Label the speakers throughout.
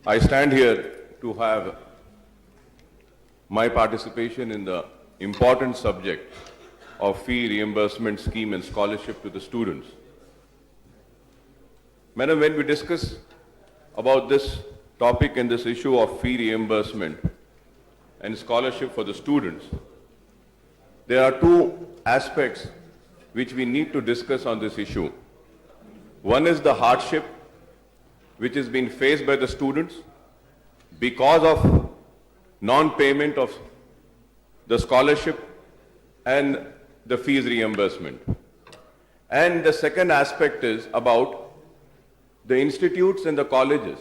Speaker 1: I stand here to have my participation in the important subject of fee reimbursement scheme and scholarship to the students. Madam, when we discuss about this topic and this issue of fee reimbursement and scholarship for the students, there are two aspects which we need to discuss on this issue. One is the hardship which is being faced by the students because of non-payment of the scholarship and the fees reimbursement. And the second aspect is about the institutes and the colleges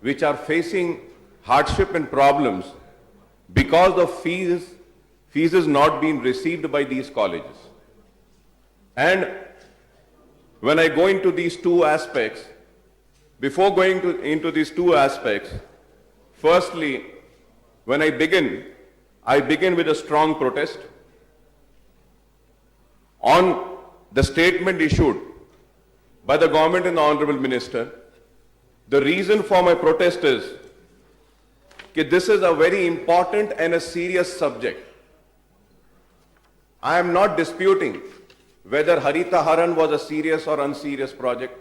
Speaker 1: which are facing hardship and problems because of fees is not being received by these colleges. And when I go into these two aspects, before going into these two aspects, firstly, when I begin with a strong protest on the statement issued by the government and the Honorable Minister. The reason for my protest is that this is a very important and a serious subject. I am not disputing whether Harita Haran was a serious or unserious project,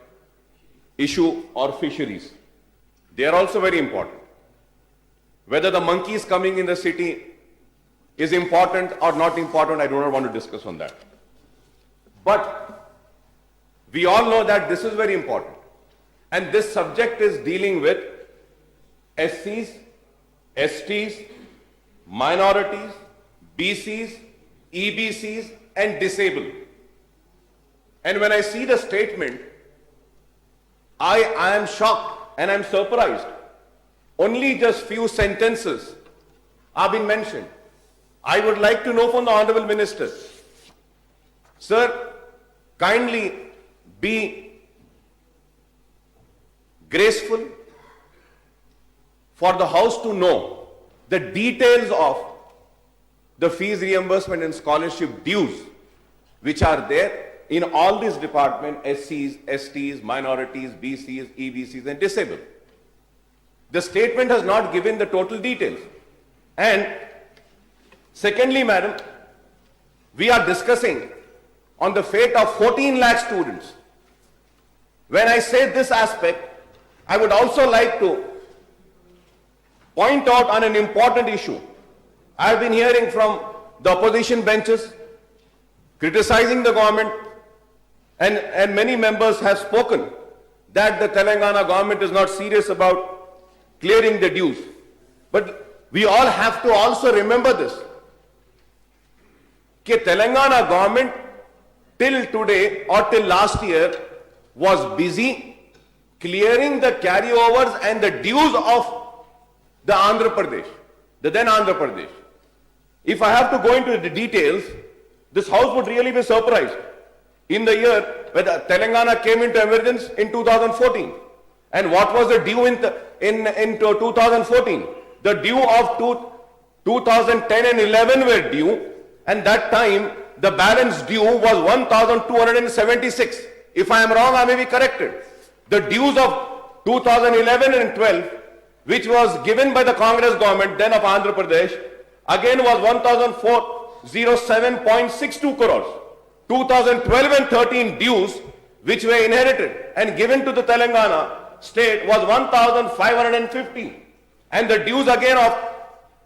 Speaker 1: issue or fisheries. They are also very important. Whether the monkeys coming in the city is important or not important, I do not want to discuss on that. But we all know that this is very important. And this subject is dealing with SCs, STs, minorities, BCs, EBCs and disabled. And when I see the statement, I am shocked and I am surprised. Only just few sentences have been mentioned. I would like to know from the Honorable Minister, sir, kindly be graceful for the House to know the details of the fees reimbursement and scholarship dues which are there in all these departments, SCs, STs, minorities, BCs, EBCs and disabled. The statement has not given the total details. And secondly, madam, we are discussing on the fate of 14 lakh students. When I say this aspect, I would also like to point out on an important issue. I have been hearing from the opposition benches criticizing the government, and many members have spoken that the Telangana government is not serious about clearing the dues. But we all have to also remember this, that Telangana government till today or till last year was busy clearing the carryovers and the dues of the Andhra Pradesh, the then Andhra Pradesh. If I have to go into the details, this House would really be surprised. In the year when Telangana came into emergence in 2014, and what was the due in 2014? The due of 2010 and 11 were due, and that time the balance due was 1,276. If I am wrong, I may be corrected. The dues of 2011 and 12, which was given by the Congress government then of Andhra Pradesh, again was 1,407.62 crores. 2012 and 13 dues which were inherited and given to the Telangana state was 1,550. And the dues again of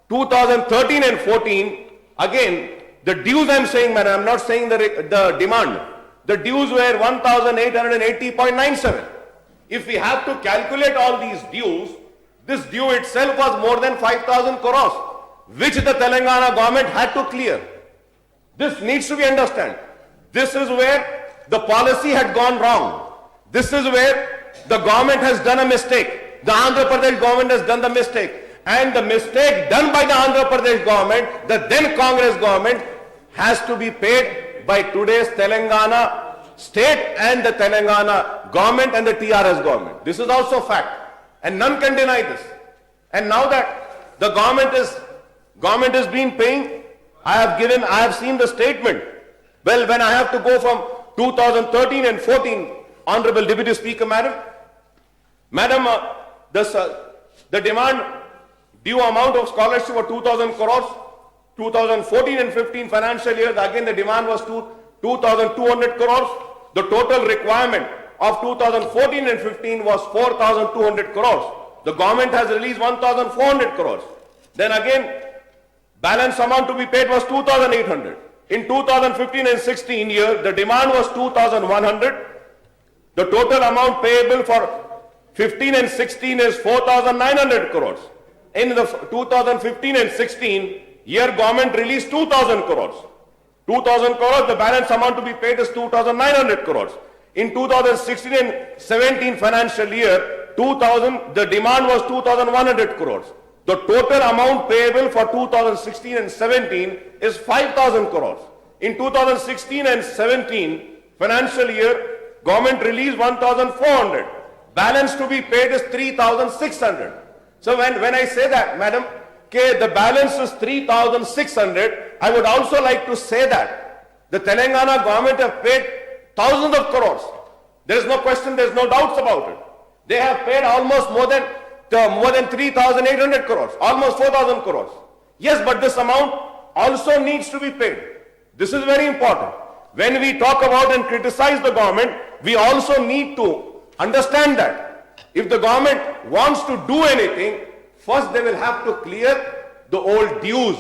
Speaker 1: 2013 and 14, again, the dues I am saying, man, I am not saying the demand. The dues were 1,880.97. If we have to calculate all these dues, this due itself was more than 5,000 crores, which the Telangana government had to clear. This needs to be understood. This is where the policy had gone wrong. This is where the government has done a mistake. The Andhra Pradesh government has done the mistake. And the mistake done by the Andhra Pradesh government, the then Congress government, has to be paid by today's Telangana state and the Telangana government and the TRS government. This is also fact. And none can deny this. And now that the government is being paying, I have seen the statement. Well, when I have to go from 2013 and 14, Honorable Deputy Speaker, Madam, the The demand due amount of scholarship was 2,000 crores. 2014 and 15 financial year, again the demand was 2,200 crores. The total requirement of 2014 and 15 was 4,200 crores. The government has released 1,400 crores. Then again, balance amount to be paid was 2,800. In 2015 and 16 year, the demand was 2,100. The total amount payable for 15 and 16 is 4,900 crores. In the 2015 and 16 year, government released 2,000 crores. 2,000 crores, the balance amount to be paid is 2,900 crores. In 2016 and 17 financial year, the demand was 2,100 crores. The total amount payable for 2016 and 17 is 5,000 crores. In 2016 and 17 financial year, government released 1,400. Balance to be paid is 3,600. So when I say that, madam, okay, the balance is 3,600, I would also like to say that the Telangana government have paid thousands of crores. There is no question, there is no doubts about it. They have paid almost more than 3,800 crores, almost 4,000 crores. Yes, but this amount also needs to be paid. This is very important. When we talk about and criticize the government, we also need to understand that if the government wants to do anything, first they will have to clear the old dues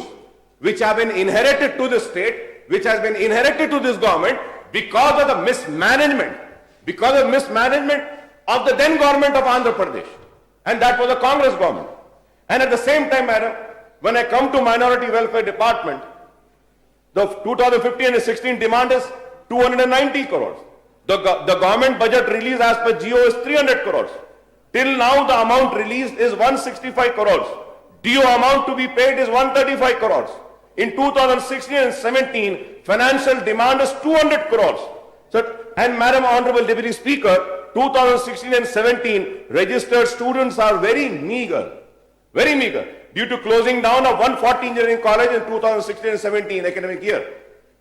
Speaker 1: which have been inherited to the state, which has been inherited to this government because of the mismanagement of the then government of Andhra Pradesh. And that was the Congress government. And at the same time, madam, when I come to Minority Welfare Department, the 2015 and 16 demand is 290 crores. The government budget release as per GO is 300 crores. Till now, the amount released is 165 crores. Due amount to be paid is 135 crores. In 2016 and 17, financial demand is 200 crores. So, and Madam Honorable Deputy Speaker, 2016 and 17, registered students are very meager, due to closing down of 140 engineering college in 2016 and 17 academic year.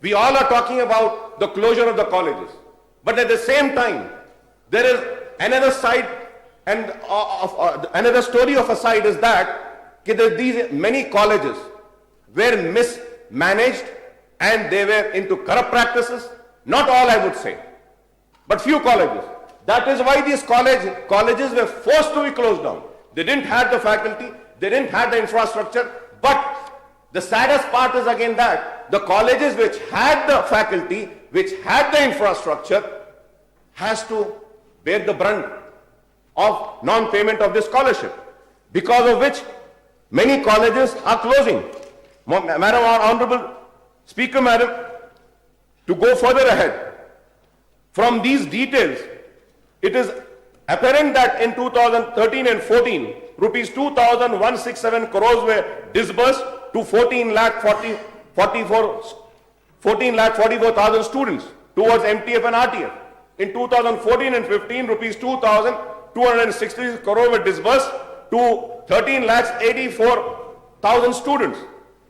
Speaker 1: We all are talking about the closure of the colleges. But at the same time, there is another side, and another story of a side is that these many colleges were mismanaged and they were into corrupt practices. Not all, I would say, but few colleges. That is why these colleges were forced to be closed down. They didn't have the faculty, they didn't have the infrastructure. But the saddest part is again that the colleges which had the faculty, which had the infrastructure, has to bear the brunt of non-payment of this scholarship, because of which many colleges are closing. Madam Honorable Speaker, Madam, to go further ahead, from these details, it is apparent that in 2013 and 14, rupees 2,167 crores were disbursed to 14,44,000 students towards MTF and RTF. In 2014 and 15, rupees 2,260 crores were disbursed to 13,84,000 students.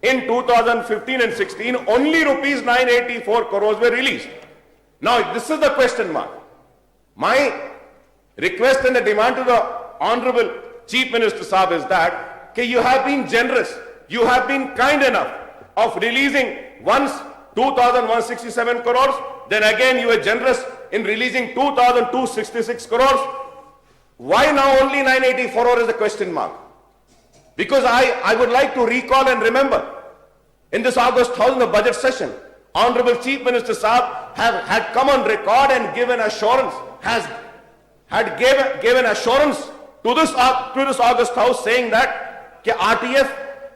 Speaker 1: In 2015 and 16, only rupees 984 crores were released. Now, this is the question mark. My request and the demand to the Honorable Chief Minister Saab is that you have been generous, you have been kind enough of releasing once 2,167 crores, then again you were generous in releasing 2,266 crores. Why now only 984 crores is the question mark? Because I would like to recall and remember, in this August 1000 the budget session, Honorable Chief Minister Saab had come on record and given assurance, given assurance to this August House, saying that RTF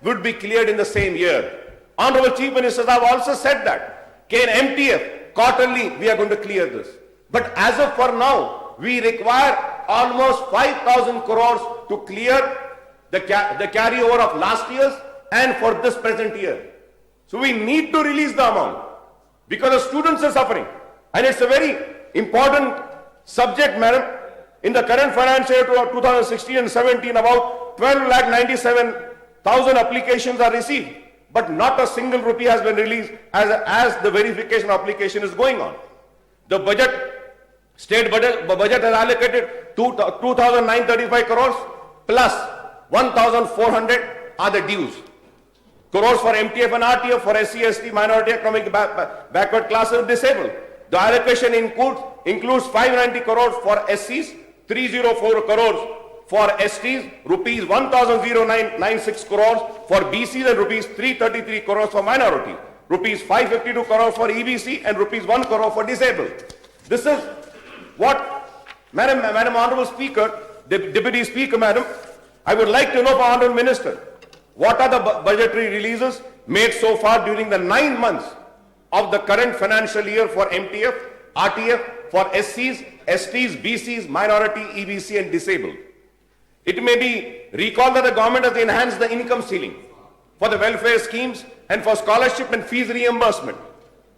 Speaker 1: would be cleared in the same year. Honorable Chief Minister Saab also said that in MTF, quarterly we are going to clear this. But as of for now, we require almost 5,000 crores to clear the carryover of last year's and for this present year. So we need to release the amount because the students are suffering. And it's a very important subject, madam. In the current financial year 2016 and 17, about 12,97,000 applications are received, but not a single rupee has been released as the verification application is going on. The state budget has allocated 2,935 crores plus 1,400 are the dues. Crores for MTF and RTF for SC, ST, minority, economic backward classes, disabled. The allocation includes 590 crores for SCs, 304 crores for STs, rupees 1,096 crores for BCs and rupees 333 crores for minority, rupees 552 crores for EBC and rupees 1 crore for disabled. This is what, Madam Honorable Speaker, Deputy Speaker, Madam, I would like to know from Honorable Minister, what are the budgetary releases made so far during the 9 months of the current financial year for MTF, RTF, for SCs, STs, BCs, minority, EBC and disabled? It may be recalled that the government has enhanced the income ceiling for the welfare schemes and for scholarship and fees reimbursement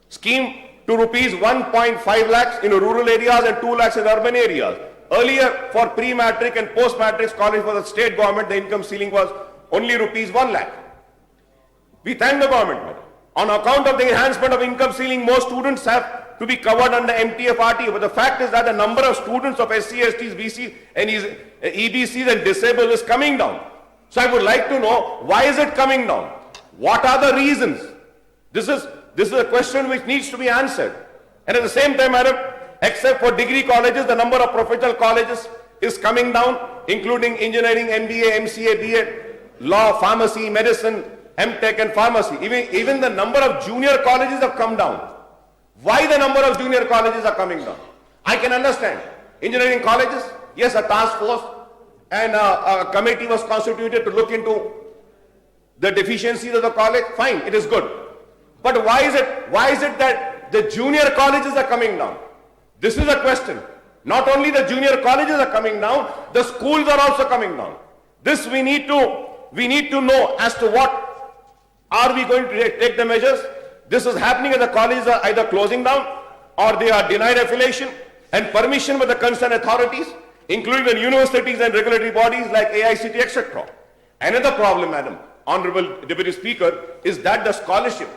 Speaker 1: scheme to rupees 1.5 lakhs in rural areas and 2 lakhs in urban areas. Earlier, for pre-matric and post-matric scholarship for the state government, the income ceiling was only rupees 1 lakh. We thank the government, madam. On account of the enhancement of income ceiling, most students have to be covered under MTF, RTF. But the fact is that the number of students of SC, STs, BC and EBCs and disabled is coming down. So I would like to know, why is it coming down? What are the reasons? This is a question which needs to be answered. And at the same time, madam, except for degree colleges, the number of professional colleges is coming down, including engineering, MBA, MCA, BA, law, pharmacy, medicine, MTech and pharmacy. Even the number of junior colleges have come down. Why the number of junior colleges are coming down? I can understand. Engineering colleges, yes, a task force and a committee was constituted to look into the deficiencies of the college. Fine, it is good. But why is it that the junior colleges are coming down? This is a question. Not only the junior colleges are coming down, the schools are also coming down. This we need to know as to what are we going to take the measures. This is happening as the colleges are either closing down or they are denied affiliation and permission with the concerned authorities, including the universities and regulatory bodies like AICT, etc. Another problem, madam, Honorable Deputy Speaker, is that the scholarship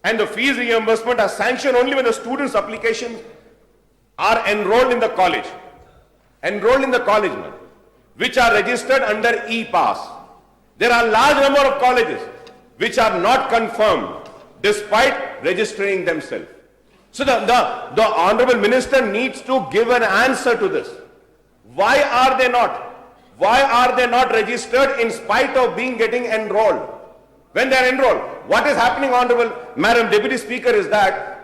Speaker 1: and the fees reimbursement are sanctioned only when the students' applications are enrolled in the college. Enrolled in the college, madam, which are registered under e-pass. There are a large number of colleges which are not confirmed despite registering themselves. So the Honorable Minister needs to give an answer to this. Why are they not? Why are they not registered in spite of getting enrolled? When they are enrolled, what is happening, Honorable Madam Deputy Speaker, is that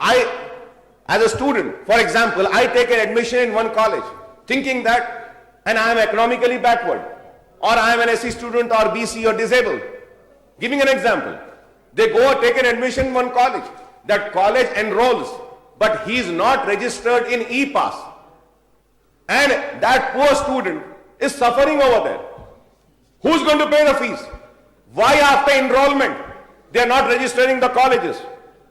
Speaker 1: as a student, for example, I take an admission in one college thinking that, and I am economically backward, or I am an SC student or BC or disabled. Giving an example, they go take an admission in one college. That college enrolls, but he is not registered in e-pass. And that poor student is suffering over there. Who's going to pay the fees? Why after enrollment they are not registering the colleges?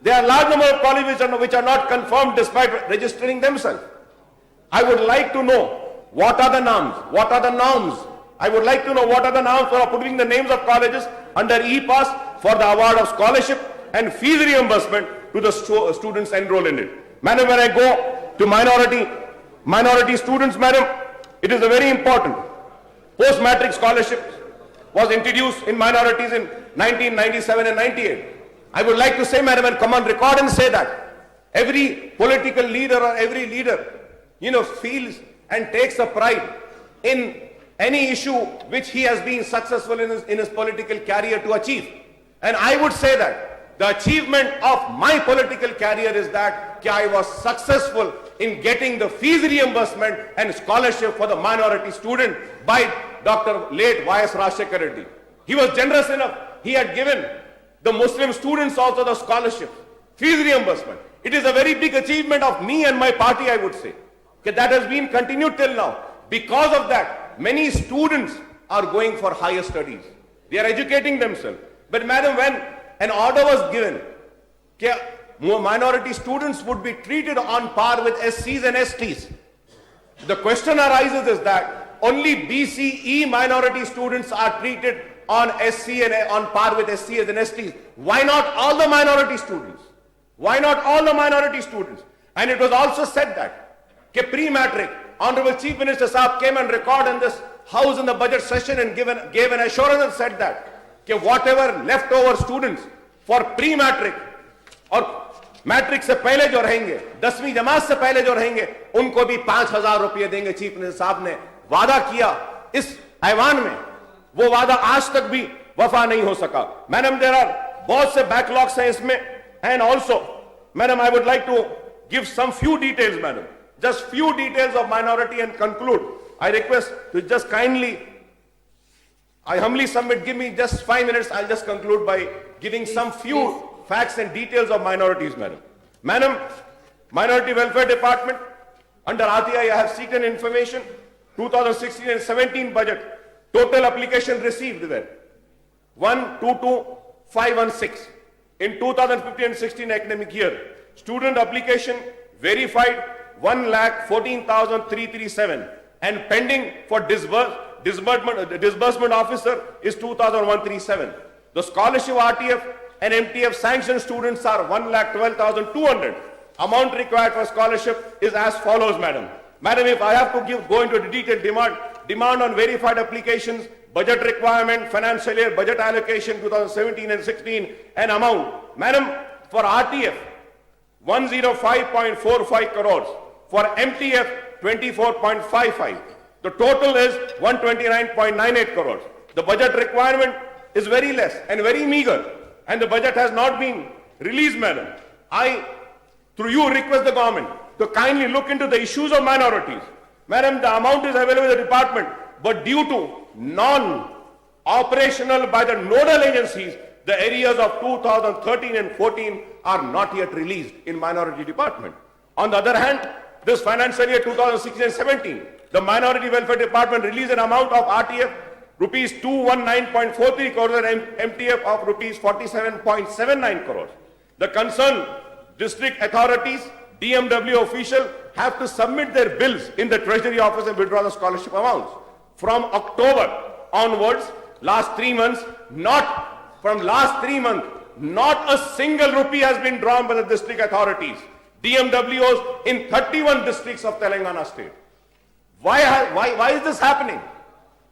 Speaker 1: There are a large number of colleges which are not confirmed despite registering themselves. I would like to know what are the norms? What are the norms? I would like to know what are the norms for putting the names of colleges under e-pass for the award of scholarship and fees reimbursement to the students enrolled in it. Madam, when I go to minority students, madam, it is a very important. Post-matric scholarship was introduced in minorities in 1997 and 98. I would like to say, madam, and come on record and say that every political leader or every leader, feels and takes a pride in any issue which he has been successful in his political career to achieve. And I would say that the achievement of my political career is that I was successful in getting the fees reimbursement and scholarship for the minority student by Dr. late Y.S. Rajshekar Reddy. He was generous enough. He had given the Muslim students also the scholarship, fees reimbursement. It is a very big achievement of me and my party, I would say. That has been continued till now. Because of that, many students are going for higher studies. They are educating themselves. But madam, when an order was given, minority students would be treated on par with SCs and STs. The question arises is that only BCE minority students are treated on SC and on par with SCs and STs. Why not all the minority students? Why not all the minority students? And it was also said that pre-matric, Honorable Chief Minister Saab came and recorded in this House in the budget session and gave an assurance and said that whatever leftover students for pre-matric or matric से पहले जो रहेंगे, 10वीं जमात से पहले जो रहेंगे, उनको भी 5,000 रुपये देंगे। चीफ मिनिस्टर साहब ने वादा किया इस ऐवान में, वो वादा आज तक भी वफा नहीं हो सका। मैडम, देयर आर बहुत से बैकलॉग्स हैं इसमें, and also madam I would like to give some few details, madam, just few details of minority and conclude. I request to just kindly, I humbly submit, give me just 5 minutes, I'll just conclude by giving some few facts and details of minorities, madam. Madam, Minority Welfare Department, under RTI, I have seeked information, 2016 and 17 budget, total application received there, 122,516. In 2015 and 16 academic year, student application verified 1,14,337, and pending for disbursement officer is 2,137. The scholarship RTF and MTF sanctioned students are 1,12,200. Amount required for scholarship is as follows, madam. Madam, if I have to go into the detailed demand on verified applications, budget requirement, financial year, budget allocation 2017 and 16, and amount. Madam, for RTF, 105.45 crores. For MTF, 24.55. The total is 129.98 crores. The budget requirement is very less and very meager, and the budget has not been released, madam. I, through you, request the government to kindly look into the issues of minorities. Madam, the amount is available in the department, but due to non-operational by the nodal agencies, the areas of 2013 and 14 are not yet released in minority department. On the other hand, this financial year 2016 and 17, the Minority Welfare Department released an amount of RTF rupees 219.43 crores and MTF of rupees 47.79 crores. The concerned district authorities, DMW official have to submit their bills in the Treasury Office and withdraw the scholarship amounts. From October onwards, last 3 months, not a single rupee has been drawn by the district authorities, DMWs in 31 districts of Telangana state. Why is this happening?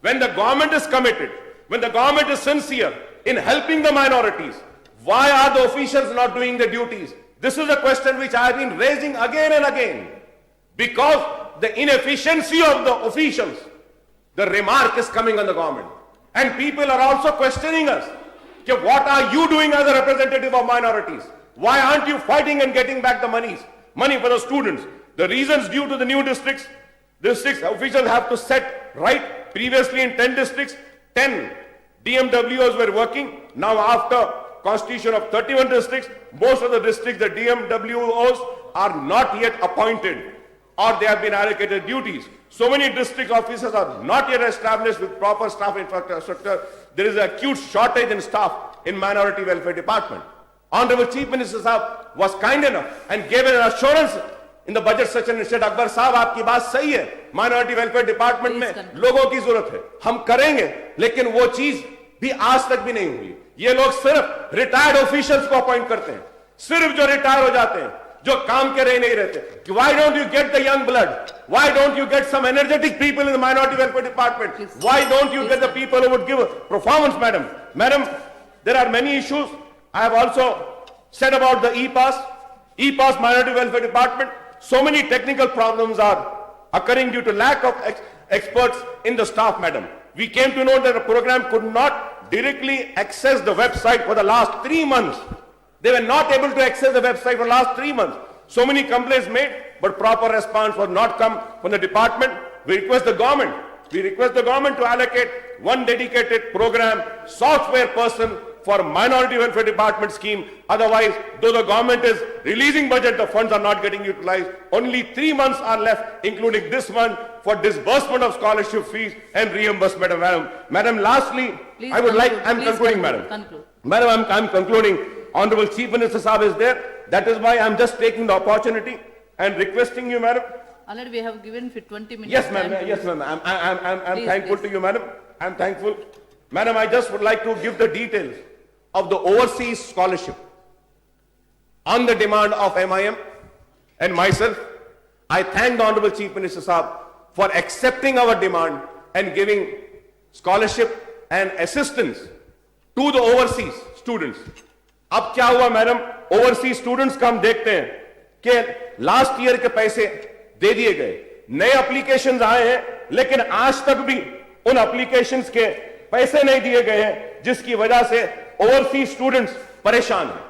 Speaker 1: When the government is committed, when the government is sincere in helping the minorities, why are the officials not doing their duties? This is a question which I have been raising again and again. Because the inefficiency of the officials, the remark is coming on the government. And people are also questioning us. What are you doing as a representative of minorities? Why aren't you fighting and getting back the money for the students? The reasons due to the new districts officials have to set right. Previously in 10 districts, 10 DMWs were working. Now after constitution of 31 districts, most of the districts, the DMWOs are not yet appointed or they have been allocated duties. So many district officers are not yet established with proper staff infrastructure. There is an acute shortage in staff in Minority Welfare Department. Honorable Chief Minister Sahab was kind enough and gave an assurance in the budget session and said, Akbar साहब आपकी बात सही है, minority welfare department में लोगों की जरूरत है, हम करेंगे, लेकिन वो चीज भी आज तक भी नहीं हुई। ये लोग सिर्फ रिटायर्ड ऑफिशियल्स को अपॉइंट करते हैं, सिर्फ जो रिटायर हो जाते हैं, जो काम के रहे नहीं रहते। Why don't you get the young blood? Why don't you get some energetic people in the minority welfare department? Why don't you get the people who would give a performance, madam? Madam, there are many issues. I have also said about the e-pass minority welfare department. So many technical problems are occurring due to lack of experts in the staff, madam. We came to know that the program could not directly access the website for the last 3 months. They were not able to access the website for the last 3 months. So many complaints made, but proper response was not come from the department. We request the government to allocate one dedicated program software person for minority welfare department scheme. Otherwise, though the government is releasing budget, the funds are not getting utilized. Only 3 months are left, including this one, for disbursement of scholarship fees and reimbursement. Madam, lastly,
Speaker 2: please
Speaker 1: I would
Speaker 2: conclude.
Speaker 1: I'm concluding, madam. Madam, I'm concluding. Honorable Chief Minister Sahab is there. That is why I'm just taking the opportunity and requesting you, madam.
Speaker 2: Already we have given for 20 minutes.
Speaker 1: Yes, ma'am. Yes, ma'am. I'm thankful to you, madam. I'm thankful. Madam, I just would like to give the details of the overseas scholarship on the demand of MIM and myself. I thank the Honorable Chief Minister Sahab for accepting our demand and giving scholarship and assistance to the overseas students. अब क्या हुआ madam, overseas students का हम देखते हैं कि last year के पैसे दे दिए गए, नए एप्लीकेशंस आए हैं, लेकिन आज तक भी उन एप्लीकेशंस के पैसे नहीं दिए गए हैं, जिसकी वजह से ओवरसीज स्टूडेंट्स परेशान हैं,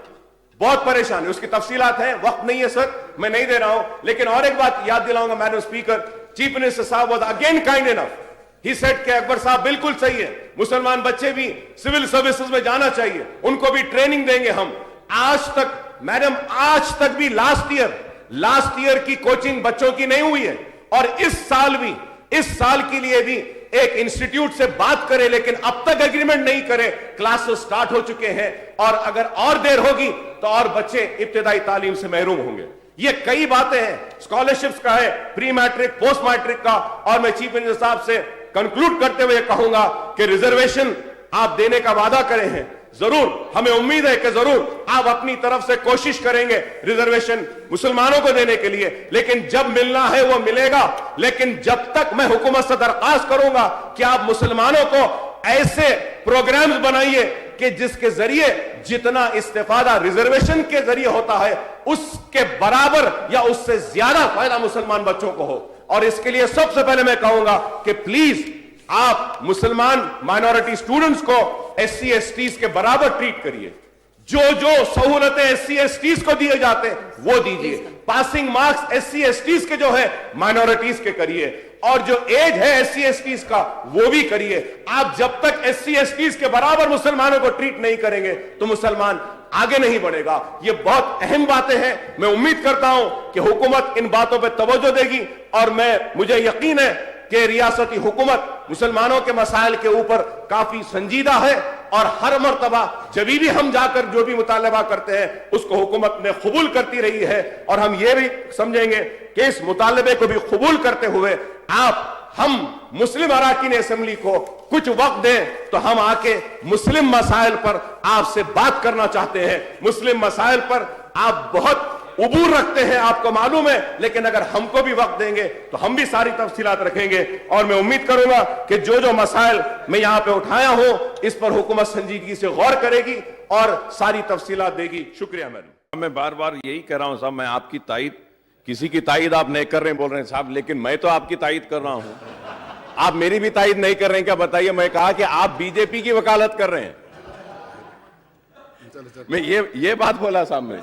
Speaker 1: बहुत परेशान है। उसकी तफसीलात हैं, वक्त नहीं है सर, मैं नहीं दे रहा हूं, लेकिन और एक बात याद दिलाऊंगा मैडम स्पीकर, चीफ मिनिस्टर साहब was again kind enough, he said कि अकबर साहब बिल्कुल सही है, मुसलमान बच्चे भी सिविल सर्विसेज में जाना चाहिए, उनको भी ट्रेनिंग देंगे हम। आज तक मैडम, आज तक भी लास्ट ईयर की कोचिंग बच्चों की नहीं हुई है, और इस साल के लिए भी एक इंस्टीट्यूट से बात करें, लेकिन अब तक एग्रीमेंट नहीं करे। क्लासेस स्टार्ट हो चुके हैं, और अगर और देर होगी तो और बच्चे इब्तिदाई तालीम से महरूम होंगे। ये कई बातें हैं, स्कॉलरशिप्स का है, प्री मैट्रिक, पोस्ट मैट्रिक का, और मैं चीफ मिनिस्टर साहब से कंक्लूड करते हुए कहूंगा कि रिजर्वेशन आप देने का वादा करे हैं, जरूर हमें उम्मीद है कि जरूर आप अपनी तरफ से कोशिश करेंगे रिजर्वेशन मुसलमानों को देने के लिए, लेकिन जब मिलना है वो मिलेगा। लेकिन जब तक मैं हुकूमत से दरख्वास्त करूंगा कि आप मुसलमानों को ऐसे प्रोग्राम्स बनाइए कि जिसके जरिए जितना इस्तेफादा रिजर्वेशन के जरिए होता है, उसके बराबर या उससे ज्यादा फायदा मुसलमान बच्चों को हो। और इसके लिए सबसे पहले मैं कहूंगा कि प्लीज आप मुसलमान माइनॉरिटी स्टूडेंट्स को एससी एसटीज के बराबर ट्रीट करिए, जो सहूलतें एससी एसटीज को दिए जाते हैं वो दीजिए। पासिंग मार्क्स एससी एसटीज के जो है माइनॉरिटीज के करिए, और जो एज है एससी एसटीज का वो भी करिए। आप जब तक एससी एसटीज के बराबर मुसलमानों को ट्रीट नहीं करेंगे तो मुसलमान आगे नहीं बढ़ेगा। ये बहुत अहम बातें हैं, मैं उम्मीद करता हूं कि हुकूमत इन बातों पर तवज्जो देगी, और मुझे यकीन है कि रियासती हुकूमत मुसलमानों के मसाइल के ऊपर काफी संजीदा है, और हर मर्तबा जब भी हम जाकर जो भी मुतालबा करते हैं उसको हुकूमत ने कबूल करती रही है, और हम ये भी समझेंगे कि इस मुतालबे को भी कबूल करते हुए हम मुस्लिम अराकीन असेंबली को कुछ वक्त दें तो हम आके मुस्लिम मसाइल पर आपसे बात करना चाहते हैं। मुस्लिम मसाइल पर आप बहुत उबूर रखते हैं, आपको मालूम है, लेकिन अगर हमको भी वक्त देंगे तो हम भी सारी तफसीलात रखेंगे, और मैं उम्मीद करूंगा कि जो मसाइल मैं यहां पे उठाया हूं इस पर हुकूमत संजीदगी से गौर करेगी और सारी तफसीलात देगी। शुक्रिया मैडम।
Speaker 3: मैं बार बार यही कह रहा हूं साहब, मैं आपकी तायद, किसी की तायद आप नहीं कर रहे हैं बोल रहे हैं साहब, लेकिन मैं तो आपकी तायद कर रहा हूं, आप मेरी भी तायद नहीं कर रहे हैं क्या बताइए। मैं कहा कि आप बीजेपी की वकालत कर रहे हैं, मैं ये बात बोला साहब मैं।